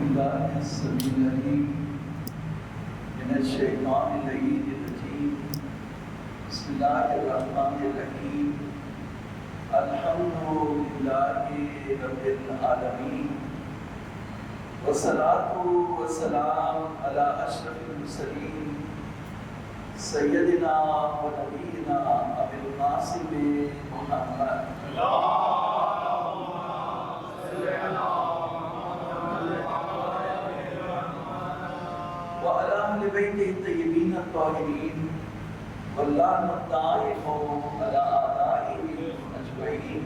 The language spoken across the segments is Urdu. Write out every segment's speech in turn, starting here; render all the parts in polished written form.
بالله السميع العليم من الشيطان اللعين الرجيم بسم الله الرحمن الرحيم الحمد لله رب العالمين والصلاة والسلام على أشرف المرسلين سيدنا ونبينا أبي القاسم محمد وعلى أهل بيته الطيبين الطاهرين واللعنة الدائم على أعدائهم أجمعين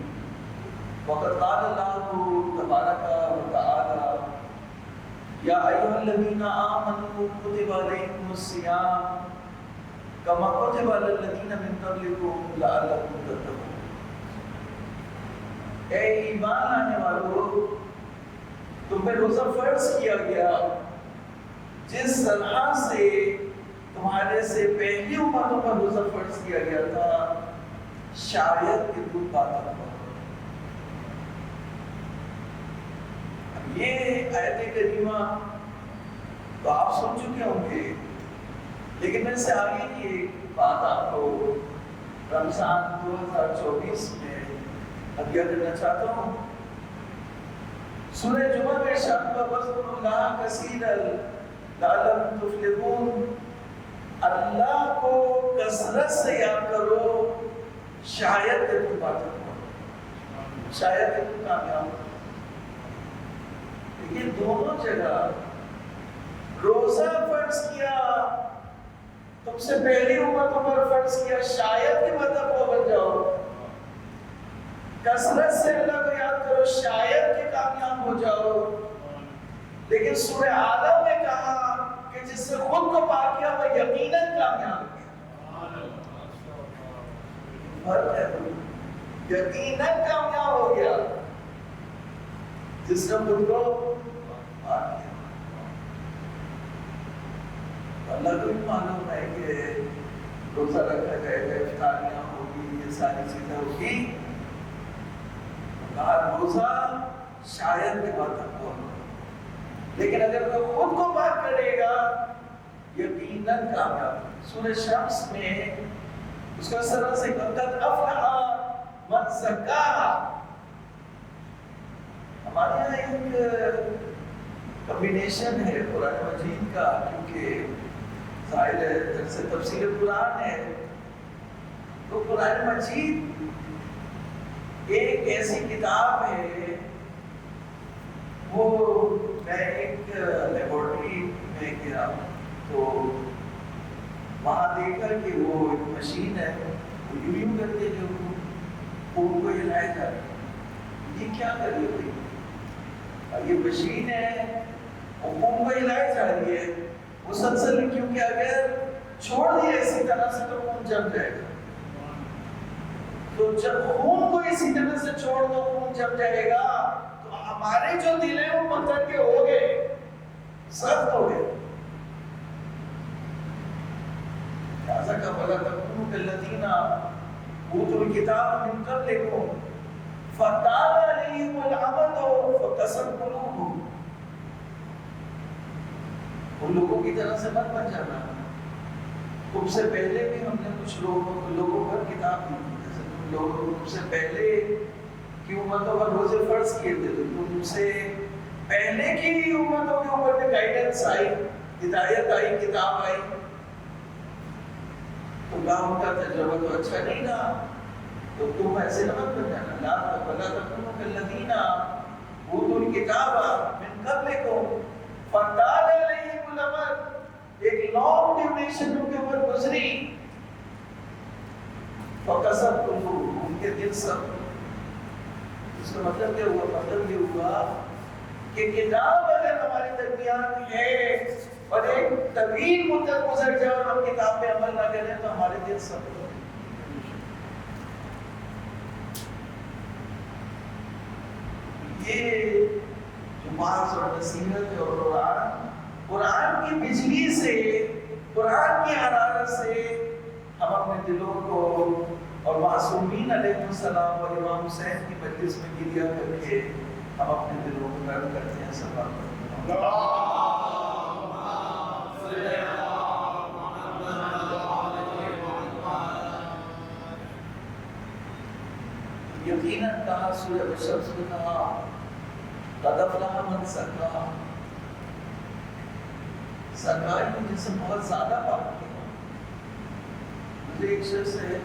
وقد قال الله تبارك وتعالى يا أيها الذين آمنوا كتب عليكم الصيام كما كتب على الذين من قبلكم لعلكم تتقون. اے ایمان لانے والو، تم پہ روزہ فرض کیا گیا جس طرح سے تمہارے سے پہلی امتوں پر روزہ فرض کیا گیا تھا، شاید کہ تم باتیں کرو. یہ آیت کریمہ تو آپ سن چکے ہوں گے، لیکن میں سے آگے کی ایک بات آپ کو رمضان 2024 میں عطیہ کرنا چاہتا ہوں. سورہ جمعہ میں ارشاد ہوا وَاذْكُرُوا اللَّهَ كَثِيرًا لَعَلَّكُمْ تُفْلِحُونَ. اللہ کو کثرت سے یاد کرو شاید کہ تم باتیں کرو، شاید کہ تم کامیاب ہو. یہ دونوں جگہ روزہ فرض کیا، تم سے پہلی امتوں پر فرض کیا شاید کہ مطلب وہ بن جاؤ، کثرت سے اللہ کو یاد کرو شاید کہ کامیاب ہو جاؤ. لیکن سورہ آدم نے کہا کہ جس سے خود کو پاک کیا وہ یقیناً کامیاب ہے. یقیناً کامیاب ہو گیا جس نے خود کو پاک کیا. اللہ کو بھی معلوم ہے کہ روزہ رکھا جائے گا، افطاریاں ہوگی، یہ ساری چیزیں ہوگی. روزہ شاید کے بعد تک ہوگا، لیکن اگر وہ خود کو پاک کرے گا یقیناً کامیاب. سورہ شمس میں اس کا سرا سے قد افلح من زکاہا. ہمارے یہاں ایک کمبینیشن ہے قرآن مجید کا، کیونکہ ظاہر ہے جیسے تفسیر قرآن ہے تو قرآن مجید ایک ایسی کتاب ہے. وہ میں ایک لیبورٹری میں گیا تو وہاں دیکھا کہ وہ ایک مشین ہے، وہ یوں کر کے جو خون کو ہلایا جا رہا ہے. یہ کیا کر رہی ہوئی؟ یہ مشین ہے، وہ خون کو ہلائی جا رہی ہے مسلسل، کیونکہ اگر چھوڑ دیا اسی طرح سے تو خون جم جائے گا. تو جب خون کو اسی طرح سے چھوڑ دو خون جم جائے گا، تو ہمارے جو دل ہیں وہ پتھر کے ہو گئے، سخت ہو گئے. لہذا کہ وَلَا تَكُونُوا كَالَّذِينَ أُوتُوا الْكِتَابَ مِن قَبْلِكُمْ فَطَالَ عَلَيْهِمُ الْأَمَدُ فَقَسَتْ قُلُوبُهُمْ. ان لوگوں کی طرح سے مت بن جانا. تم سے پہلے بھی ہم نے کچھ لوگوں پر کتاب دی، جیسے تم سے پہلے کی امتوں پر روزے فرض کیے تھے، تو تم سے پہلے کی امتوں کے اوپر بھی گائیڈنس آئی، ہدایت آئی، کتاب آئی. تو ان کا تجربہ تو اچھا نہیں تھا، تو تم ایسے نہ مت بن جانا. لا تکونوا کالذین اوتوا الکتاب من قبلکم فطال علیہم الامد. ایک لانگ ڈیوریشن ان کے اوپر گزری، فقست قلوبہم، ان کے دل سخت. اس کا مطلب کیا ہوا؟ مطلب یہ ہوا کہ کتاب اگر ہمارے درمیان ہے اور ایک طویل مدت گزر جائے اور ہم کتاب پہ عمل نہ کریں تو ہمارے دل سخت ہو. یہ جو واعظ اور نصیحت اور قرآن کی بجلی سے، قرآن کی حرارت سے ہم اپنے دلوں کو اور معصومین علیہ السلام اور امام حسین کی مجلس میں گریا کر کے ہم اپنے دلوں کو نرم کرتے ہیں. سب یقیناً کہا سورہ الشمس میں کہا قد افلح من زکاہا، سرکاری میں جسم بہت زیادہ پاک ہے. مجھے ایک شخص سے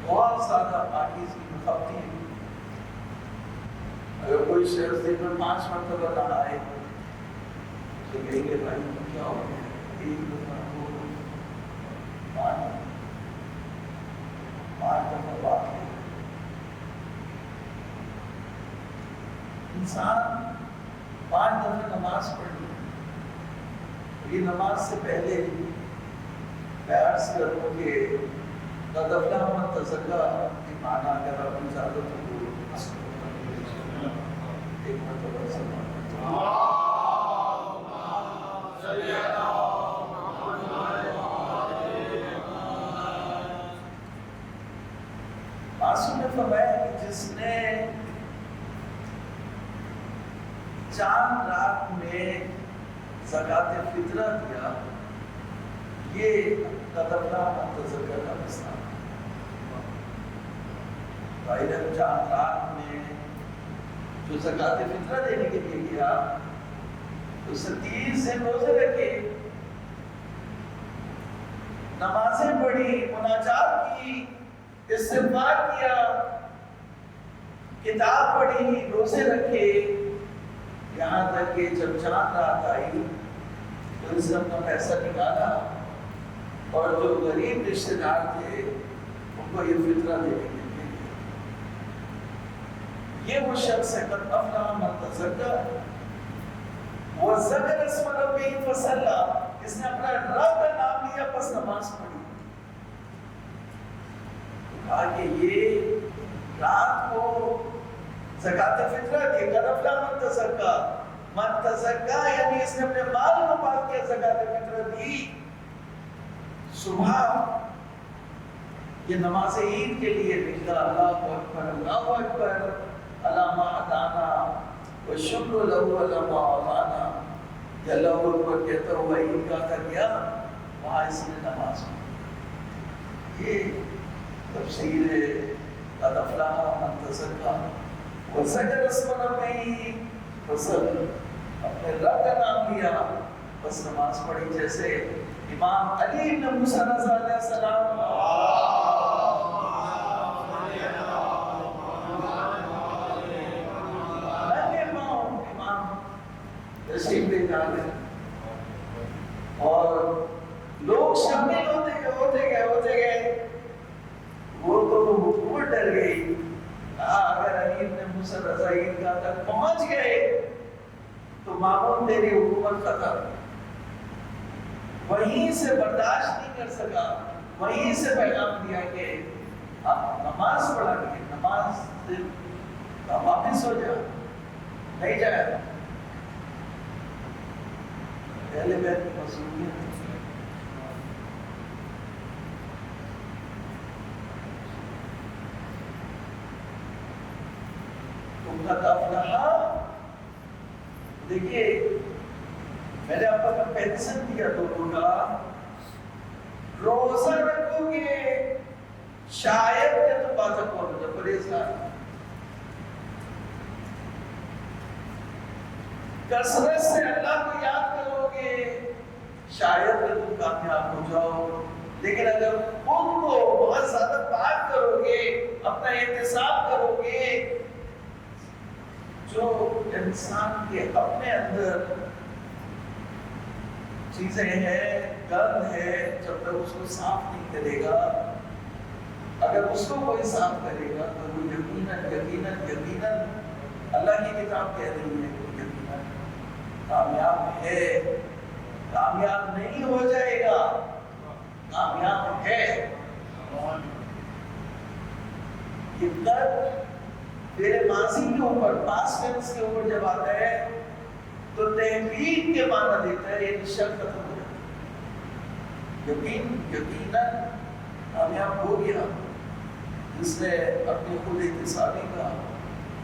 بہت زیادہ پاکیزگی مخبتی ہے. اگر کوئی شخص دن میں 5 مرتبہ نہائے تو کہیں گے بھائی کیا ہو گیا، ایک دفعہ دو دفعہ 5 دفعہ بات ہے. انسان 5 دفعہ نماز پڑھی. یہ نماز سے پہلے میں عرض کروں کہ قد افلح من تزکیٰ کی معنی اگر آپ کو اجازت ہو ایک مرتبہ معصوم نے فرمایا کہ جس نے چاند رات میں زکوٰۃ فطرہ دیا، یہ قد افلح من تزکیٰ کا مثال. بھائی جب چاند رات میں جو زکوٰۃ فطرہ دینے کے لیے گیا تو 30 دن روزے رکھے، نمازیں پڑھی، مناجات کی، استغفار کیا، کتاب پڑھی، روزے رکھے، یہاں تک کہ جب چاند رات آئی تو اس نے اپنا پیسہ نکالا اور جو غریب رشتے دار تھے ان کو یہ فطرہ دینے کے لیے. یہ وہ شخص ہے قد افلح من تزکیٰ وذکر اسم ربہ فصلی، اس نے اپنا رب کا نام لیا پس نماز پڑھی. کہا کہ یہ رات کو زکوٰۃ فطرہ دی. قد افلح من تزکیٰ، من تزکیٰ یعنی اس نے اپنے مال کو پاک کیا، زکوٰۃ فطرہ دی. صبح یہ نماز عید کے لیے نکلا، اللہ اکبر اللہ اکبر علی ما ہدانا والشکر له علی ما عافانا. یہ اللہ اکبر کہتا ہوا عیدگاہ تک گیا، وہاں اس نے نماز پڑھی. یہ تفسیر ہے قد افلح من تزکیٰ وذکر اسم ربہ فصلی، اپنے رب کا نام لیا بس نماز پڑھی. جیسے امام علی بن موسیٰ رضا علیہ السلام تشریف لے جاتے اور لوگ شامل ہوتے گئے. وہ تو حکومت ڈر گئی. اگر علی بن موسیٰ رضا عیدگاہ تک پہنچ گئے تو مامون تیری حکومت ختم. وہیں سے برداشت نہیں کر سکا، وہیں سے پیغام دیا کہ آپ نماز پڑھا کہ نماز سے واپس ہو جا، نہیں جائے. پہلے بیت کی مصروفیت تم قد افلح. دیکھیے میں نے آپ کو پینشن دیا دونوں کا، روزہ رکھو گے شاید کہ تم بات کو جب پریزگار کثرت سے اللہ کو یاد کرو گے شاید کہ تم کامیاب ہو جاؤ. لیکن اگر خود کو بہت زیادہ پاک کرو گے، اپنا احتساب کرو گے، جو انسان کے اپنے اندر چیزیں ہیں، گند ہے، جب تک اس کو صاف نہیں کرے گا، اگر اس کو کوئی صاف کرے گا تو وہ یقیناً اللہ کی کتاب کہہ رہی ہے کہ یقیناً کامیاب ہے. کامیاب نہیں ہو جائے گا، کامیاب ہے. یہ قد میرے ماضی کے اوپر، پاسٹ ٹینس کے اوپر جب آتا ہے تو تحقیق کے معنی دیتا ہے، یہ شک ختم ہو جاتا ہے. یقیناً کامیاب ہو گیا جس نے اپنی خود احتسابی کا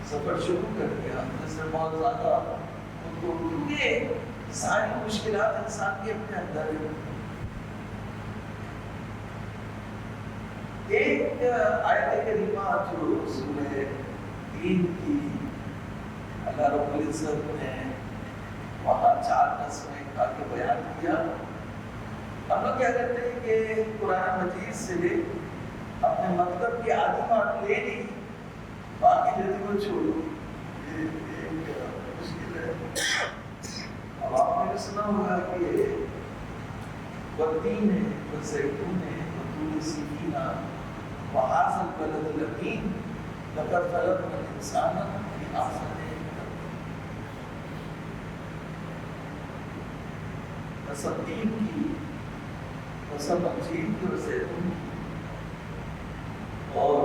سفر شروع کر دیا، جس نے بہت زیادہ خود کو، کیونکہ ساری مشکلات انسان کے اپنے اندر ہے. ایک ایک آیت کریمہ جو سورہ 3 کی اللہ رب العزت نے وہاں 4 قسمیں کھا کے بیان کیا. ہم لوگ کیا کرتے ہیں کہ قرآن مجید سے اپنے مطلب کی آدھی بات لے لی، باقی جدی کو چھوڑو. ایک مشکل ہے. اب آپ نے سنا ہوگا کہ والتین ہے والزیتون ہے وطور سینین وہذا البلد الامین لقد خلقنا الانسان فی احسن قسم تین کی، قسم انجیل کی اور زیتون کی، اور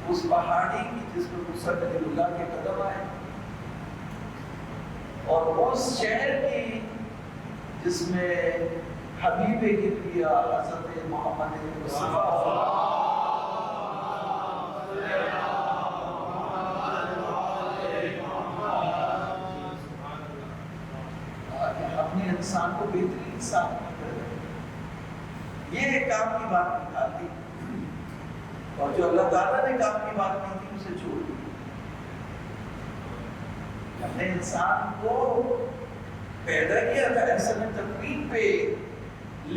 اس پہاڑی کی جس پر موسیٰ کلیم اللہ کے قدم آئے، اور اس شہر کی جس میں حبیب کبریا حضرت محمد مصطفیٰ اپنے انسان کو بہترین انسان کر یہ ایک کام کی بات نکال دی، اور جو اللہ تعالیٰ نے کام کی بات کی تھی اسے چھوڑ دی. ہم نے انسان کو پیدا کیا تھا احسن تقویم پہ،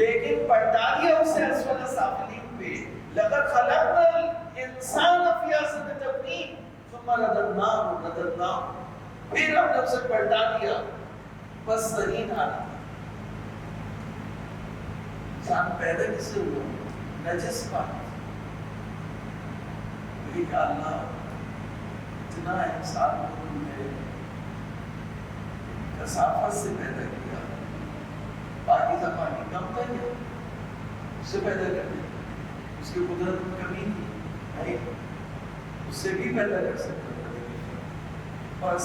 لیکن پلٹا دیا اسے اسفل سافلین پہ. لقد خلقنا الانسان فی احسن تقویم ثم رددناہ، پھر ہم نے اسے پلٹا دیا بس ترین حالت. انسان پیدا کس سے ہوا؟ نجس پانی. کہ اللہ اتنا انسان کو کثافت سے پیدا کیا، پاکیزہ پانی کم تھا کیا اس سے پیدا کرنے؟ اس کی قدرت میں کمی تھی نہیں، اس سے بھی پیدا کر سکتا تھا. بس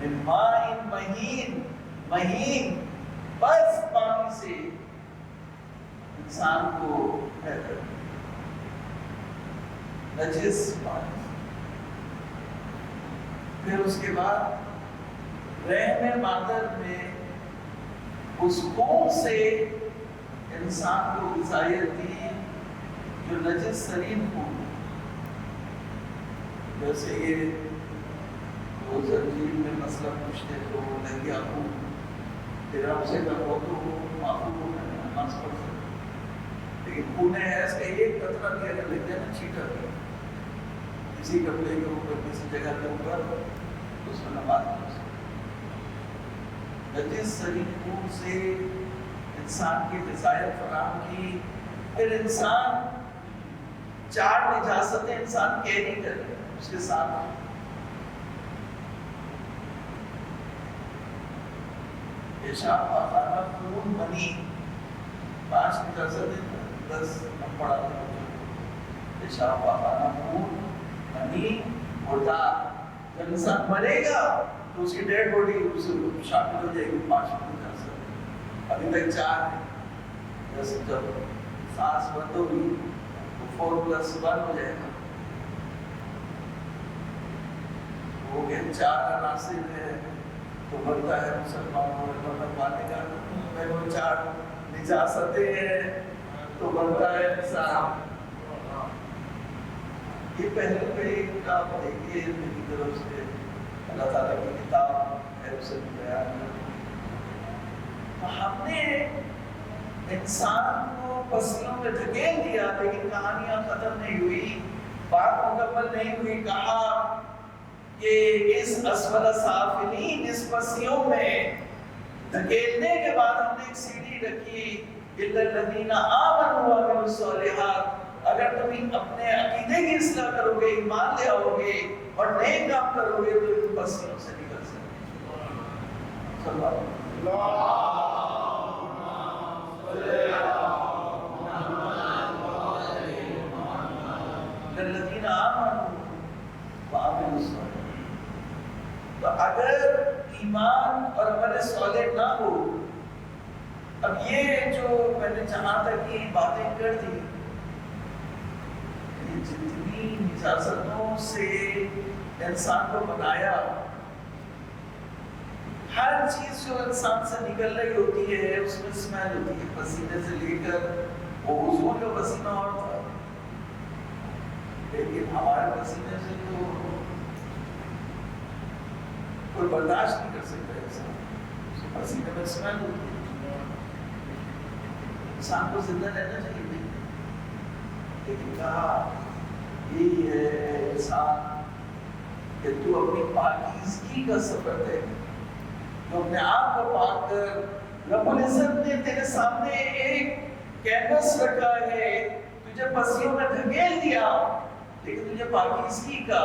من ماء مہین، بس پانی سے انسان کو پیدا کیا، نجس پانی. پھر اس کے بعد رحم مادر میں اس خون سے انسان کو غذائیت دی جو نجس ترین خون. جیسے یہ وہ زنجیر میں مسئلہ پوچھتے تو لگ گیا خون، پھر ہم سے کہا وہ تو معفو ہے نماز پڑھ سکتے، لیکن خون حیض کا ایک قطرہ بھی اگر لگ جائے نا چھیٹا بھی کسی کپڑے کے اوپر کسی جگہ کے اوپر تو اس میں نماز پڑھ سکتے. نجس ترین خون سے انسان کی غذائیت فراہم کی. پھر انسان 4 نجاستیں انسان کیری کرے اس کے ساتھ. پیشاب پاخانہ خون منی 5 نجاستیں 10 ہم پڑھاتے ہیں. پیشاب پاخانہ خون منی اور داغ. جب انسان مرے گا تو اس کی ڈیڈ باڈی اس میں شامل ہو جائے گی 5 نجاستیں. ابھی تک 4 ہیں. جب سانس بند ہوگی تو 4+1 ہو جائے گا. وہ کہ 4 عناصر ہے تو بنتا ہے مسلمانوں میں پانے کا. میں وہ 4 نجاستیں ہیں تو بنتا ہے انسان. یہ پہلے پہ ایک آپ دیکھیے میری طرف سے اللہ تعالیٰ کی کتاب ہے اسے بیان. ہم نے انسان کو فصلوں میں دھکیل دیا لیکن کہانیاں ختم نہیں ہوئی، بات مکمل نہیں ہوئی. کہا کہ اس اسفل سافلین اس پسیوں میں دھکیلنے کے بعد ہم نے ایک سیڑھی رکھی الا الذین آمنوا وعملوا الصالحات. اگر تم اپنے عقیدے کی اصلاح کرو گے، ایمان لے آؤ گے اور نیک کام کرو گے تو تم پسیوں سے نکل سکتے. صلی الذین آمنوا وعملوا الصالحات. تو اگر ایمان اور عمل صالح نہ ہو، اب یہ جو میں نے جہاں تک یہ باتیں کر دی، جتنی نجاستوں سے انسان کو بنایا، ہر چیز جو انسان سے نکل رہی ہوتی ہے اس میں اسمیل ہوتی ہے، پسینے سے لے کر وہ حضور کا پسینہ اور تھا، لیکن ہمارے پسینے سے تو کوئی برداشت نہیں کر سکتا ایسا، پسینے میں اسمیل ہوتی ہے۔ انسان کو زندہ رہنا چاہیے، لیکن کہا یہی ہے انسان کہ تو اپنی پاکیزگی کا سفر دے، تو اپنے آپ کو پاک کر۔ رب العزت نے تیرے سامنے ایک کینوس رکھا ہے، تجھے پسیوں میں دھکیل دیا، لیکن تجھے پاکیزگی کا،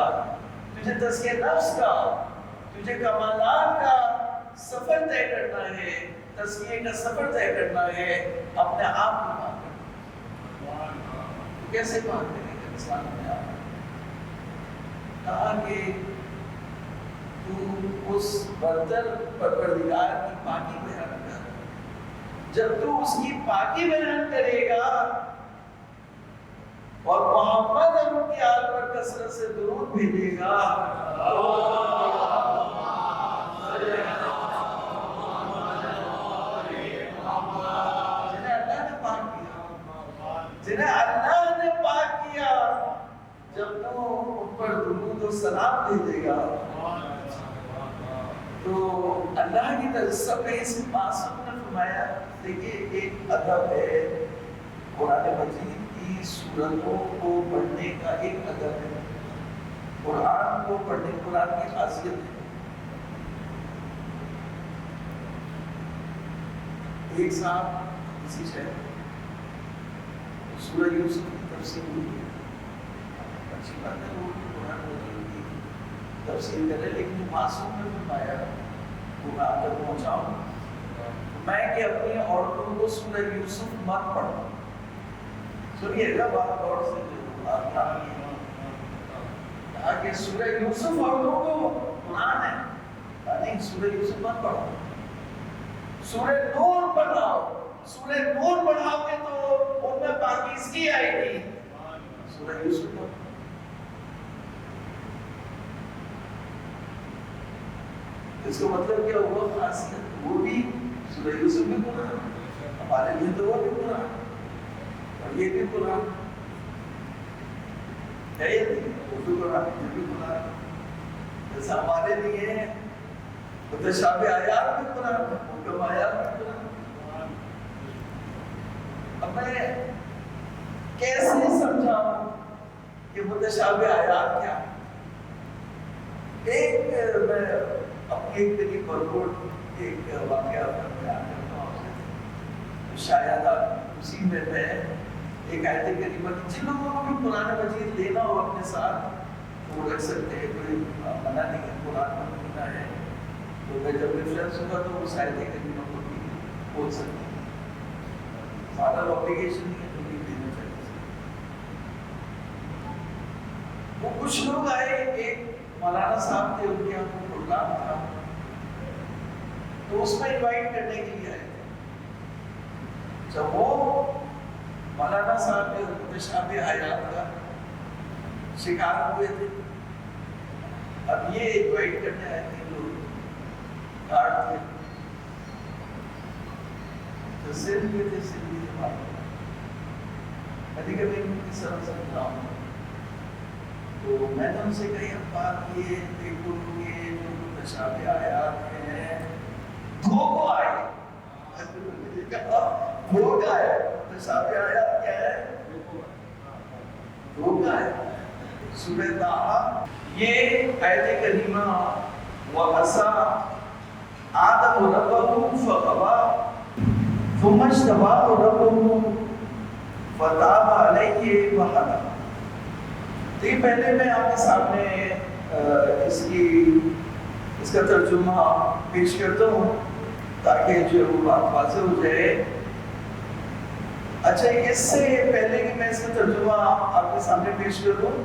تجھے تزکیہ نفس کا، تجھے کمالات کا سفر طے کرنا ہے، تزکیے کا سفر طے کرنا ہے، اپنے آپ کو پاک کرنا۔ تو کیسے پاک کرے گا انسان اپنے آپ کو؟ کہا کہ تو اس برتر پروردگار کی پاکی بیان کر، جب تو اس کی پاکی بیان کرے گا اور محمد اور ان کی آل پر کثرت سے درود بھیجے گا، جنہیں اللہ نے پاک کیا، جب تو ان پر درود و سلام بھیجے گا تو اللہ کی طرف سے اس معصوم نے فرمایا۔ دیکھیے ایک ادب ہے، قرآن مجید کی سورتوں کو پڑھنے کا ایک ادب ہے، قرآن کو پڑھنے، قرآن کی خاصیت ہے۔ ایک صاحب کسی شہر سورہ یوسف کی تفسیر ہوئی ہے، اچھی بات ہے، وہ قرآن مجید کی تفسیر کرے، لیکن معصوم نے فرمایا وہ میں آپ تک پہنچاؤں میں کہ اپنی عورتوں کو سورہ یوسف مت پڑھوں۔ سنیے گا بات غور سے، جو آپ کہا کہ سورہ یوسف عورتوں کو قرآن ہے، نہیں سورہ یوسف مت پڑھو، سورہ نور پڑھاؤ، سورہ نور پڑھاؤ گے تو ان میں پاکیزگی آئے گی، سورہ یوسف پڑھو۔ اس کا مطلب کیا ہوا؟ خاصیت وہ بھی سورہ یوسف بھی قرآن، ہمارے لیے تو وہ بھی قرآن اور یہ بھی قرآن ہے، وہ بھی قرآن، یہ بھی قرآن، جیسا ہمارے لیے متشابہ آیات بھی قرآن، محکم آیات بھی قرآن۔ اب میں کیسے سمجھاؤں کہ متشابہ آیات کیا ہے؟ ایک میں اپنی ایک طریق پر ایک واقعہ بیان کرتا ہوں، شاید اسی میں ایک آیت کریمہ کی جن لوگوں کو بھی قرآن مجید لینا ہو اپنے ساتھ وہ رکھ سکتے ہیں، کوئی منع نہیں ہے، قرآن مجید ہے تو میں جب ریفرنس ہوگا تو اس آیت کریمہ کو بھی بول سکتے ہیں، زیادہ اپلیکیشن نہیں ہے تو بھی دینا چاہیے۔ وہ کچھ لوگ آئے، ایک مولانا صاحب تھے، ان کے یہاں کوئی پروگرام تھا تو اس میں انوائٹ کرنے کے لیے آئے تھے۔ جب وہ مولانا صاحب کے متشابہ آیات کا شکار ہوئے تھے، اب یہ انوائٹ کرنے آئے تھے لوگ، کارڈ تھے، تو سندھ کے تھے، سندھی کے بات کبھی کبھی ان کی سرم سمجھا ہوں، تو میں نے ان سے کہی اب بات یہ دیکھو یہ جو متشابہ آیات ہیں دھوکہ آئے، دھوکہ ہے، متشابہ آیات کیا ہے؟ دھوکہ ہے۔ سورہ طٰہٰ یہ آیت کریمہ وَعَصَىٰ آدَمُ رَبَّهُ فَغَوَىٰ ثُمَّ اجْتَبَاهُ رَبُّهُ فَتَابَ عَلَيْهِ وَهَدَىٰ۔ تو یہ پہلے میں آپ کے سامنے اس کا ترجمہ پیش کرتا ہوں تاکہ جو بات واضح ہو جائے۔ اچھا، اس سے پہلے کہ میں اس کا ترجمہ آپ کے سامنے پیش کروں،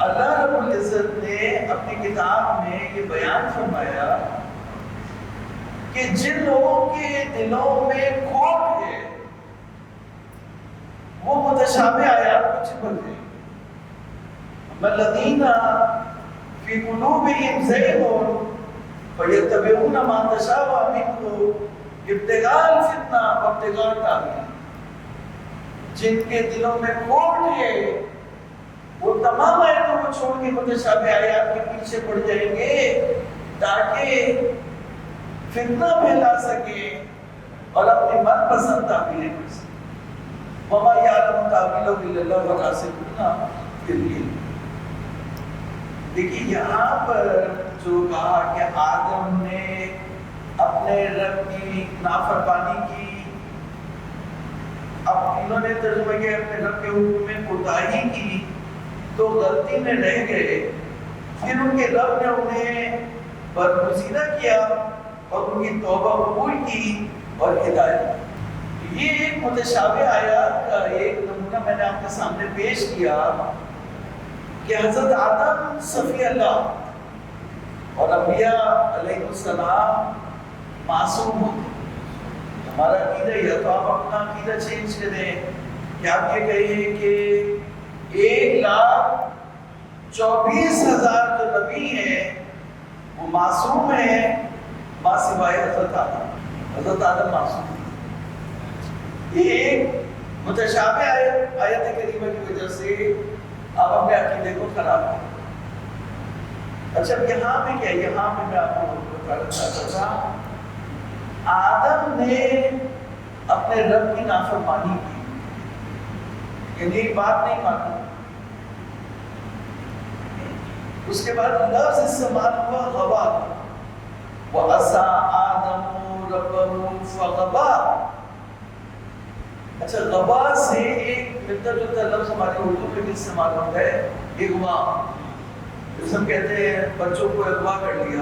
اللہ رب العزت نے اپنی کتاب میں یہ بیان فرمایا کہ جن لوگوں کے دلوں میں کھوٹ ہے وہ متشابہ آیات کو چپک ہے، وَالَّذِينَ فِي قُلُوبِهِمْ زَيْغٌ فَيَتَّبِعُونَ مَا تَشَابَهَ مِنْهُ ابْتِغَاءَ الْفِتْنَةِ وَابْتِغَاءَ التَّأْوِيلِ، جن کے دلوں میں کھوٹ ہے وہ تمام آیتوں کو چھوڑ کے متشابہ آیات کے پیچھے پڑ جائیں گے تاکہ فتنہ پھیلا سکے اور اپنی من پسند تعبیریں کر سکے۔ وَمَا يَعْلَمُ تَأْوِيلَهُ إِلَّا اللَّهُ وَالرَّاسِخُونَ فِي الْعِلْمِ۔ دیکھیے یہاں پر جو کہا کہ آدم نے اپنے رب کی نافرمانی کی، اب انہوں نے ترجمہ کیا اپنے رب کے حکم میں کوتاہی کی تو غلطی میں رہ گئے، پھر ان کے رب نے انہیں برگزیدہ کیا اور ان کی توبہ قبول کی اور ہدایت۔ یہ ایک متشابہ آیات کا ایک نمونہ میں نے آپ کے سامنے پیش کیا کہ حضرت آدم صفی اللہ اور انبیاء علیہ السلام معصوم ہوتے۔ ہمارا عقیدہ یہ تو آپ اپنا عقیدہ چینج کریں کہ آپ یہ کہیں کہ 1,24,000 جو نبی ہیں وہ معصوم ہیں ماں سوائے حضرت آدم۔ حضرت آدم معصوم ہیں۔ یہ ایک متشابہ آیت کریمہ کی وجہ سے آپ اپنے عقیدے کو خراب کریں۔ اچھا یہاں پہ کیا ہے؟ یہاں پہ میں آپ کو بتانا چاہتا تھا آدم نے اپنے رب کی نافرمانی کی، یعنی ایک بات نہیں مانی۔ اس کے بعد لفظ استعمال ہوا غوا، وَعَصَىٰ آدَمُ رَبَّهُ فَغَوَىٰ۔ اچھا غوا سے ایک ملتا جلتا لفظ ہمارے اردو میں بھی استعمال ہوتا ہے اغوا، جس ہم کہتے ہیں بچوں کو اغوا کر لیا۔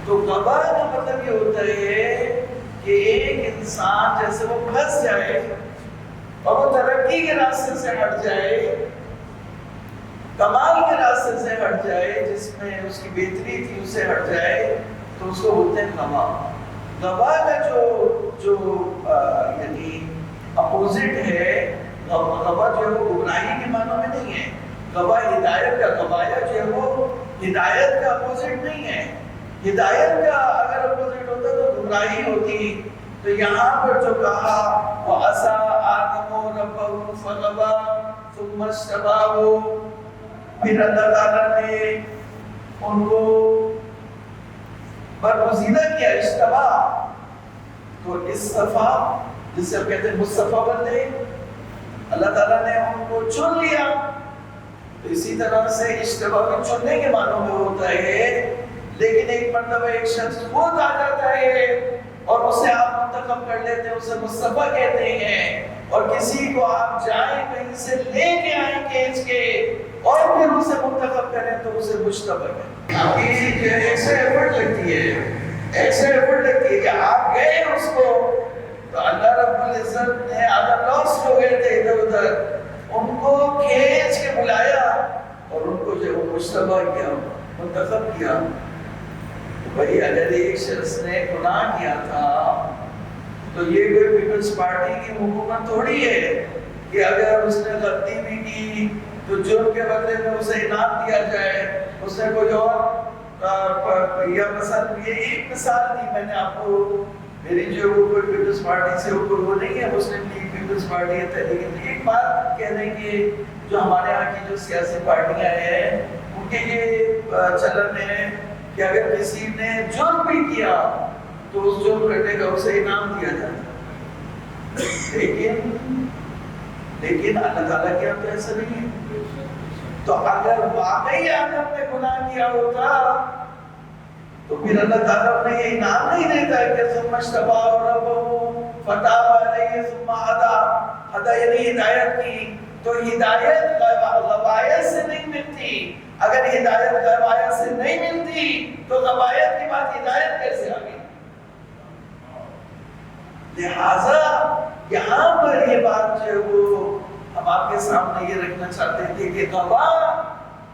تو غوا کا مطلب یہ ہوتا ہے کہ ایک انسان جیسے وہ پھنس جائے اور وہ ترقی کے راستے سے ہٹ جائے، کمال کے راستے سے ہٹ جائے، جس میں اس کی بہتری تھی اس سے ہٹ جائے، تو اس کو بولتے ہیں غوا۔ غوا کا جو یعنی اپوزٹ ہے، غوا جو ہے وہ گمراہی کے معنوں میں نہیں ہے، غوا ہدایت کا، غوایا جو ہے وہ ہدایت کا اپوزٹ نہیں ہے۔ ہدایت کا اگر اپوزٹ ہوتا تو گمراہی ہوتی۔ تو یہاں پر جو کہا وَعَصَىٰ آدَمُ رَبَّهُ فَغَوَىٰ ثُمَّ اجْتَبَاهُ، پھر اللہ تعالیٰ نے ان کو برگزیدہ کیا، اجتبا تو اصطفیٰ جسے ہم کہتے ہیں مصطفیٰ بندے، اللہ تعالیٰ نے ان کو چن لیا۔ تو اسی طرح سے اجتبا بھی چننے کے معنوں میں ہوتا ہے، لیکن ایک مرتبہ ایک شخص خود آ جاتا ہے اور اسے آپ منتخب کر لیتے ہیں، اسے مصطفیٰ کہتے ہیں۔ اور کسی کو آپ جائیں کہیں سے لے کے آئیں کھینچ کے اور پھر اسے منتخب کریں تو اسے مجتبی کہتے ہیں۔ ایسے ایفرٹ لگتی ہے کہ آپ گئے اس کو، تو اللہ رب العزت نے آدم لوس ہو گئے تھے ادھر ادھر، ان کو کھینچ کے بلایا اور ان کو جو مجتبی کیا، منتخب کیا۔ بھئی اگر ایک شخص نے گناہ کیا تھا تو یہ کوئی پیپلز پارٹی کی حکومت تھوڑی ہے کہ اگر اس نے غلطی بھی کی تو جرم کے بدلے میں اسے انعام دیا جائے، اس نے کوئی اور یا مثلا یہ ایک مثال دی میں نے آپ کو، میری جو کوئی پیپلز پارٹی سے وہ نہیں ہے، مسلم لیگ پیپلز پارٹی ہے، تحریک۔ ایک بات کہہ دیں کہ جو ہمارے یہاں کی جو سیاسی پارٹیاں ہیں ان کے یہ چلن ہے کہ اگر کسی نے جرم بھی کیا تو اس جرم کرنے کا اسے انعام دیا جاتا ہے، لیکن اللہ تعالیٰ کے یہاں تو ایسا نہیں ہے۔ تو اگر واقعی آدم نے گناہ کیا ہوتا تو پھر اللہ تعالیٰ نے یہ انعام نہیں دیتا ہے کہ ثم اجتباہ ربہ فتاب علیہ ثم ہدی، یعنی ہدایت کی۔ تو ہدایت غوایت سے نہیں ملتی، اگر ہدایت غوایت سے نہیں ملتی تو غوایت کی بات ہدایت کیسے آ گئی؟ لہٰذا یہاں پر یہ بات جو ہے وہ ہم آپ کے سامنے یہ رکھنا چاہتے تھے کہ گواہ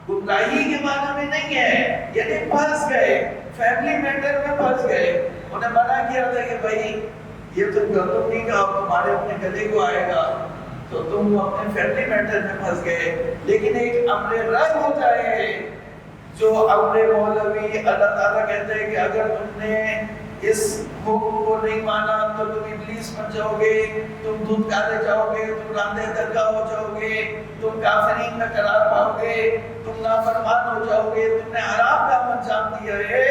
گمراہی کے معنی میں نہیں ہے، یعنی پھنس گئے، فیملی میٹر میں پھنس گئے۔ انہیں منع کیا تھا کہ بھائی یہ تم نہیں کہا تمہارے اپنے گلے کو آئے گا، تو تم اپنے فیملی میٹر میں پھنس گئے۔ لیکن ایک امر رب ہوتا ہے جو امر مولوی، اللہ تعالیٰ کہتے ہیں کہ اگر تم نے اس حکم کو نہیں مانا تو تم ابلیس بن جاؤ گے، تم دودھ کالے جاؤ گے، تم راندے درگاہ ہو جاؤ گے، تم کافرین میں قرار پاؤ گے، تم نافرمان ہو جاؤ گے، تم نے حرام کام انجام دیا ہے،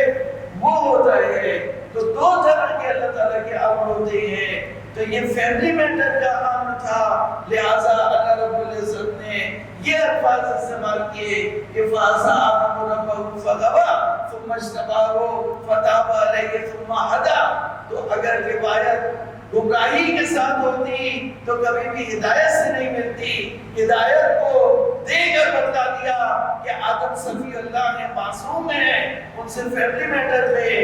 وہ ہوتا ہے۔ تو دو طرح کے اللہ تعالیٰ کے امر ہوتے ہیں، تو یہ فیملی میٹر کا امر تھا، لہٰذا اللہ رب العزت نے یہ الفاظ استعمال کیے کہ فَأَصَابَهُ رَبُّهُ فَغَوَىٰ ثُمَّ اجْتَبَاهُ فَتَابَ عَلَيْهِ ثُمَّ هَدَىٰ۔ تو اگر روایت گمراہی کے ساتھ ہوتی تو کبھی بھی ہدایت سے نہیں ملتی، ہدایت کو دے کر بتلا دیا کہ آدم صفی اللہ نے معصوم ہیں، ان سے فیملی میٹر میں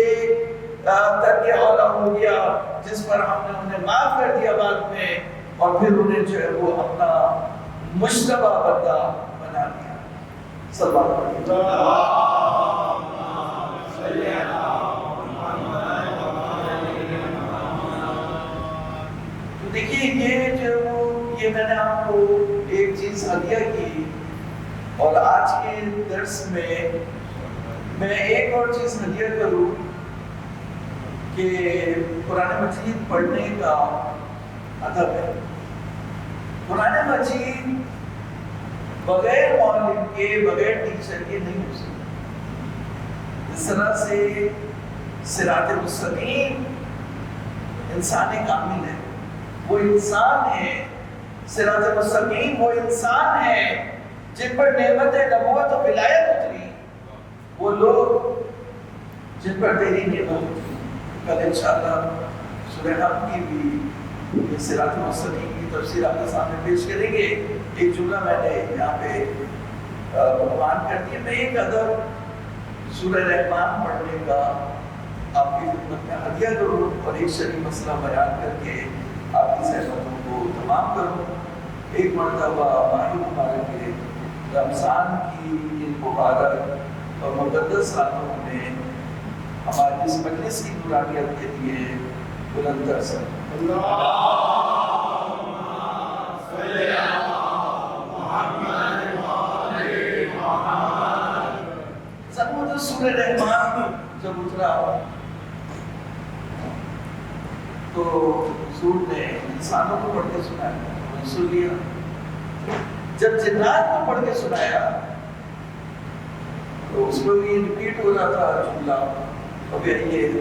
ایک ترک اولا ہو گیا جس پر ہم نے انہیں معاف کر دیا بعد میں، اور پھر انہیں جو ہے وہ اپنا مشتبہ بندہ بنا دیا۔ صلی اللہ علیہ وسلم۔ تو دیکھیے یہ میں نے آپ کو ایک چیز ہدیہ کی، اور آج کے درس میں ایک اور چیز ہدیہ کروں کہ قرآن مجید پڑھنے کا ادب ہے۔ قرآن مجید بغیر معلم کے، بغیر ٹیچر کے نہیں ہو سکتا۔ اس طرح سے صراط مستقیم انسان کامل ہے، وہ انسان ہے، صراط مستقیم وہ انسان ہے جن پر نعمت نبوت و ولایت اتری، وہ لوگ جن پر تیری نعمت اتری۔ کل انشاءاللہ سورہ حم کی بھی یہ صراط مستقیم کی تفسیر آپ کے سامنے پیش کریں گے۔ ایک جملہ میں نے یہاں پہ بیان کر دیا، میں ایک ادب سورہ رحمان پڑھنے کا آپ کی خدمت میں ہدیہ کروں اور ایک شرعی مسئلہ بیان کر کے آپ کی سہمتوں کو تمام کروں۔ ایک مرتبہ ماہ مبارک کے رمضان کی ان مبارک اور مقدس راتوں میں ہماری اس مجلس کی نورانیت کے لیے بلند تر سر سورہ رحمان جب اترا تو حضور نے انسانوں کو پڑھ کے سنایا، سن لیا۔ جب جنات کو پڑھ کے سنایا تو اس میں یہ ریپیٹ ہو رہا تھا جملہ، اب یہ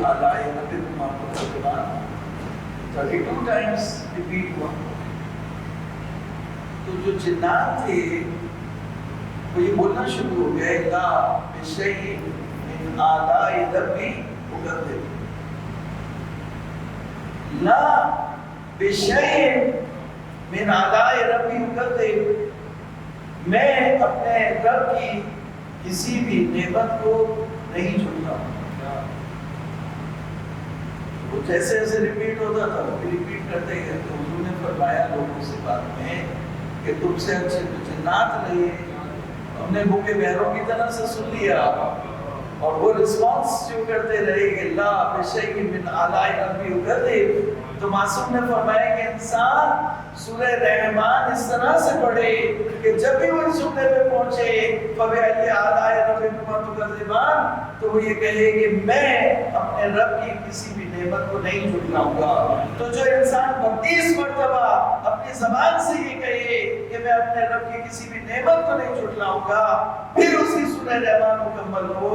آلائے ربکما تکذبان 32 ٹائمز ریپیٹ ہوا۔ تو جو جنات تھے وہ یہ بولنا شروع ہو گیا، لا بشیء من آلاء ربی اکذب، لا بشیء من آلاء ربی اکذب، میں اپنے رب کی کسی بھی نعمت کو نہیں جھٹلاتا ہوں۔ وہ جیسے جیسے ریپیٹ ہوتا تھا وہ ریپیٹ کرتے گئے، تو حضور نے فرمایا لوگوں سے بعد میں کہ تم سے اچھے جنات نہیں، ہم نے بھوکے بہروں کی طرح سے سن لیا، اور وہ رسپانس جو کرتے رہے کہ لا بشیء من آلاء ربی اکذب۔ تو معصوم نے فرمایا کہ انسان سورہ رحمان اس طرح سے پڑھے کہ جب بھی وہ اس جملے پہ پہنچے فَبِأَيِّ آلَاءِ رَبِّكُمَا تُكَذِّبَانِ، تو وہ یہ کہے کہ میں اپنے رب کی کسی بھی نعمت کو نہیں جھٹلاؤں گا۔ تو جو انسان 32 مرتبہ اپنی زبان سے یہ کہے کہ میں اپنے رب کی کسی بھی نعمت کو نہیں جھٹلاؤں گا، پھر اسی سورہ رحمان مکمل ہو،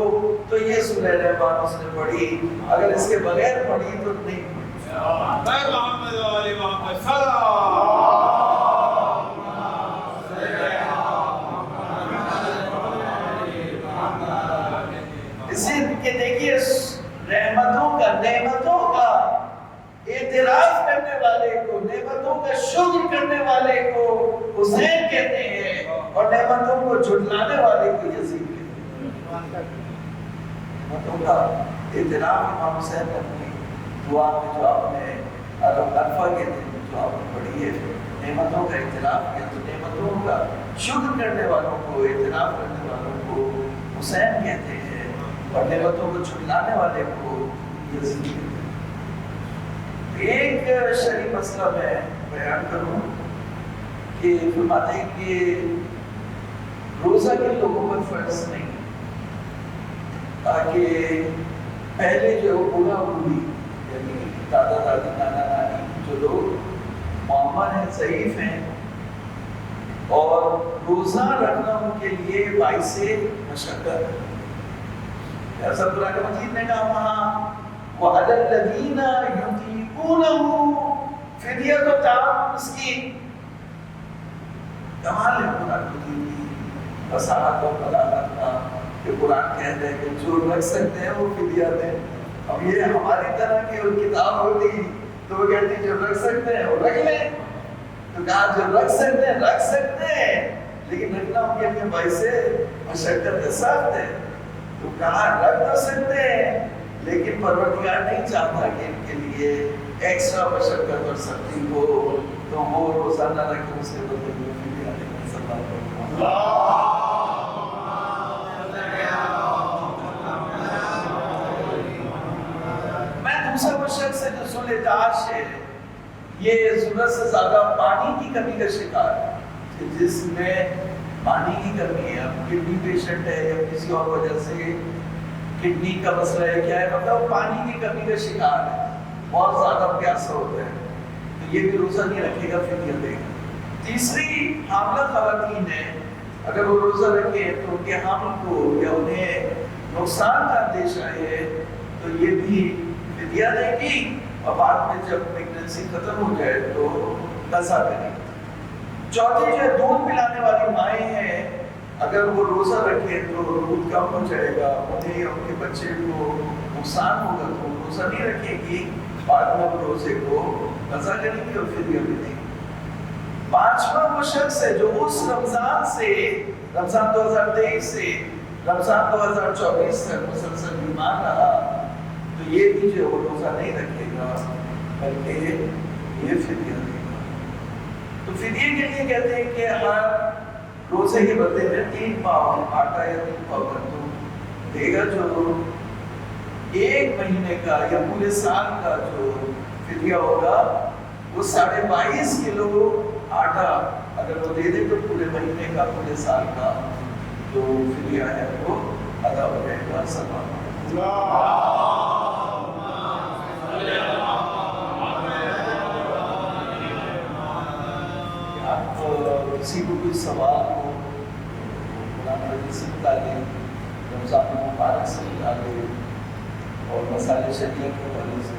تو یہ سورہ رحمان اس نے پڑھی، اگر اس کے بغیر پڑھی تو نہیں پڑھی۔ محمد علی محمد صلی اسی کہ دیکھیے رحمتوں کا، نعمتوں کا اعتراف کرنے والے کو، نعمتوں کا شکر کرنے والے کو حسین کہتے ہیں، اور نعمتوں کو جھٹلانے والے کو یزید کہتے ہیں۔ نعمتوں کا اعتراف امام حسین نے اپنی دعا میں جو آپ نے عرفہ کے دن جو آپ نے پڑھی ہے، نعمتوں کا اعتراف کیا، تو نعمتوں کا شکر کرنے والوں کو، اعتراف کرنے والوں کو حسین کہتے ہیں، اور نعمتوں کو جھٹلانے والے کو یزید کہتے ہیں۔ ایک شرعی مسئلہ میں بیان کروں کہ فرماتے ہیں کہ روزہ کے لوگوں پر فرض نہیں، تاکہ پہلے جو بوڑھا بوڑھی یعنی دادا دادی نانا نانی جو لوگ معمر ہیں ضعیف ہیں اور روزہ رکھنا ان کے لیے باعث مشقت ہے. ایسا قرآن مجید نے کہا وہاں وَعَلَى الَّذِينَ يُطِيقُونَهُ فِدْيَةُ طَعَامُ مِسْكِين. کمال ہے قرآن مجید کی فصاحت اور بلاغت کا کہ قرآن کہتا ہے کہ جو رکھ سکتے ہیں وہ فدیہ دیں. اب یہ ہماری طرح کی کتاب ہوتی تو وہ کہتی ہے جو رکھ سکتے ہیں وہ رکھ لیں. تو کہا جو رکھ سکتے ہیں لیکن رکھنا ان کے لیے باعث مشقت سخت ہے. تو کہا رکھ تو سکتے ہیں لیکن پروردگار نہیں چاہتا کہ ان کے لیے ایکسٹرا مشقت اور سختی ہو تو وہ روزانہ رکھیں اس کے بدلے میں فدیہ دیں. میں دوسرا وہ شخص ہے جو سولے داش ہے یہ ضرورت سے زیادہ پانی کی کمی کا شکار ہے جس میں پانی کی کمی ہے. اب کڈنی پیشنٹ ہے یا کسی اور وجہ سے کڈنی کا مسئلہ ہے کیا ہے مطلب پانی کی کمی کا شکار ہے بہت زیادہ پیاسا ہوتا ہے تو یہ بھی روزہ نہیں رکھے گا فدیہ دے گا. تیسری حاملہ خواتین ہیں اگر وہ روزہ رکھے تو ان کے حامل کو یا انہیں نقصان کا اندیشہ ہے تو یہ بھی فدیہ دے گی اور بعد میں جب پریگننسی ختم ہو جائے تو قضا کرے گی. چوتھی جو دودھ پلانے والی مائیں ہیں اگر وہ روزہ رکھے تو دودھ کم ہو جائے گا انہیں یا ان کے بچے کو نقصان ہوگا تو وہ روزہ نہیں رکھے گی بعد میں وہ روزے کو قضا کرے گی اور فدیہ بھی دے گی. پانچواں وہ شخص ہے جو اس رمضان سے رمضان 2023 سے رمضان 2024 تک مسلسل بیمار رہا تو یہ بھی جو وہ روزہ نہیں رکھے گا بلکہ یہ فدیہ دے گا. تو فدیے کے لیے کہتے ہیں کہ ہر روزے کے بدلے میں 3 پاؤ آٹا یا 3 پاؤ گندم دے گا جو ایک مہینے کا یا پورے سال کا جو فدیہ ہوگا وہ 22.5 کلو آٹا اگر وہ دے دے تو پورے مہینے کا پورے سال کا جو فدیہ ہے وہ ادا ہو جائے گا. آپ کسی کو کوئی سوال ہو قرآن مجید سے نکالیں رمضان مبارک سے نکالیں اور مسائل شریعت کے حوالے سے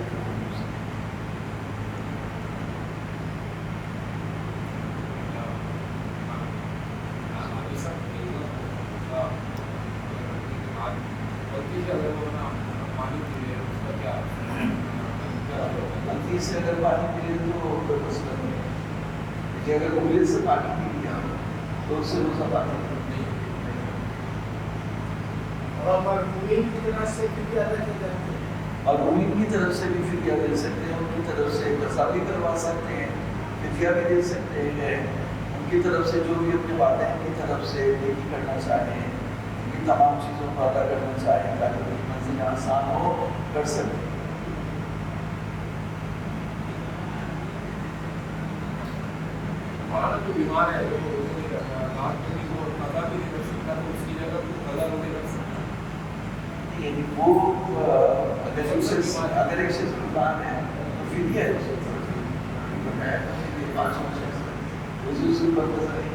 سے اگر پانی پی لے تو کوئی مسئلہ نہیں ہے. اگر انگلی سے پانی پی لیا تو اس سے روزہ پانی نہیں. اور مومن کی طرف سے فدیہ ادا کیا جاتا ہے اور مومن کی طرف سے بھی فدیہ دے سکتے ہیں ان کی طرف سے قضا بھی کروا سکتے ہیں فدیہ بھی دے سکتے ہیں ان کی طرف سے جو بھی اپنے والدین کی طرف سے نیکی کرنا چاہیں ان کی تمام چیزوں کو ادا کرنا چاہیں تاکہ ان کی منزل آسان ہو کر سکتے. جو بیمار ہے وہ روزے نہیں رکھتا رات میں بھی وہ قضا بھی نہیں کر سکتا تو اس کی جگہ تو قضا روزے رکھ سکتا ہے. یعنی وہ اگر ایک شخص بیمار ہے تو فدیہ ہے اس پر قضا نہیں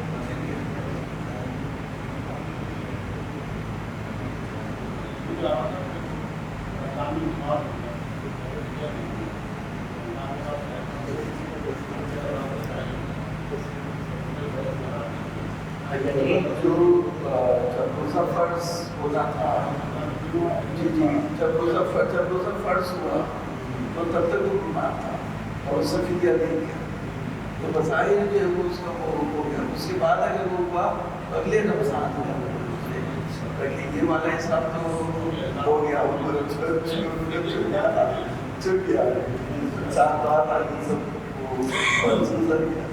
جو جب روزہ فرض ہونا تھا جب روزہ فرض ہوا تو تب تک وہ بیمار تھا اور اس سے فدیہ دے دیا تو بظاہر جو ہے وہ اس کا وہ ہو گیا. اس کے بعد اگر وہ ہوا تو اگلے رمضان میں یہ والا حساب تو ہو گیا چھٹ گیا ساتھ بات آ گئی سب وہ گزر گیا.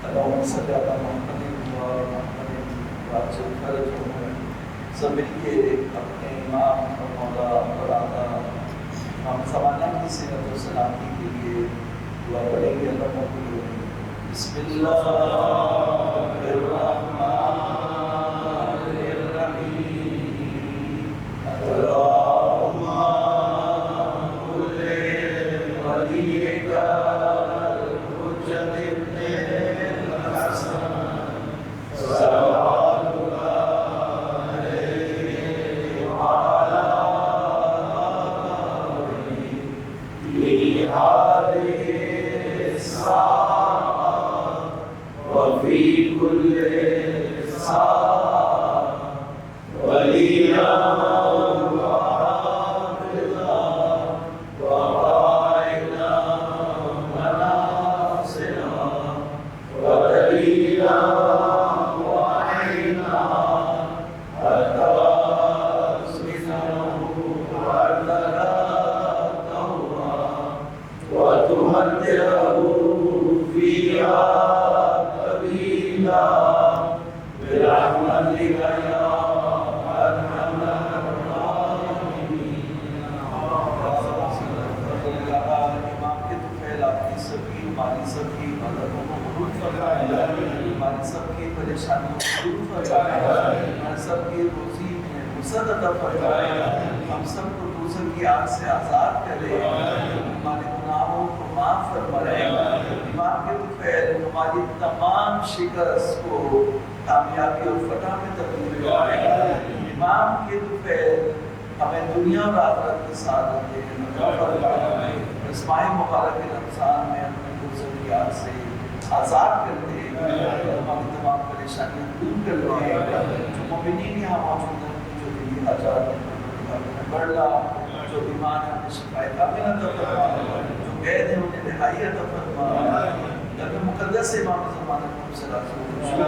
اللهم صل على محمد وعلى محمد واجعل فرجهم سب مل کے اپنے امام اور مولا اور آقا ہم سوانح کی صحت و سلامتی کے لیے دعا پڑھیں گے. اللہ قبول کرے. بسم اللہ الرحمن الرحیم اللہم کل ولیک الحجۃ ابن الحسن صلوات اللہ علیہ وعلی فی هذه الساعة وفي كل ساعة وليا وحافظا وقائدا وناصرا ودليلا وعينا حتى تسكنه أرضك وتمتعه فيها طويلا برحمتك يا أرحم الراحمين. امام کے طفیل آپ کی سب کی ہماری سب کی مددوں کو قبول فرمائے، ہماری سب کی پریشانیوں کو دور فرمائے، ہماری سب کی روزی میں وسعت عطا فرمائے، ہم سب کو دوزخ کی آگ سے آزاد کرے، ہمارے گناہوں کو معاف فرمائے. امام کے طفیل ہماری تمام شکست کو کامیابی اور فتح میں تبدیل کرائے. امام کے طفیل ہمیں دنیا اور آخرت کے ساتھ دے فرمائے. اس ماہ مبارک رمضان میں ہمیں دوزخ کی آگ سے آزاد کر دے، ہماری تمام پریشانیاں دور کر دے. جو مومنین یہاں موجود ہیں جو دلی حاجات ہیں بڑھ لا، جو بیمار ہیں انہیں شفائے کامل عطا فرما، جو قید ہیں انہیں رہائی عطا فرما. مقدس امام زمانہ کو صلی اللہ علیہ وسلم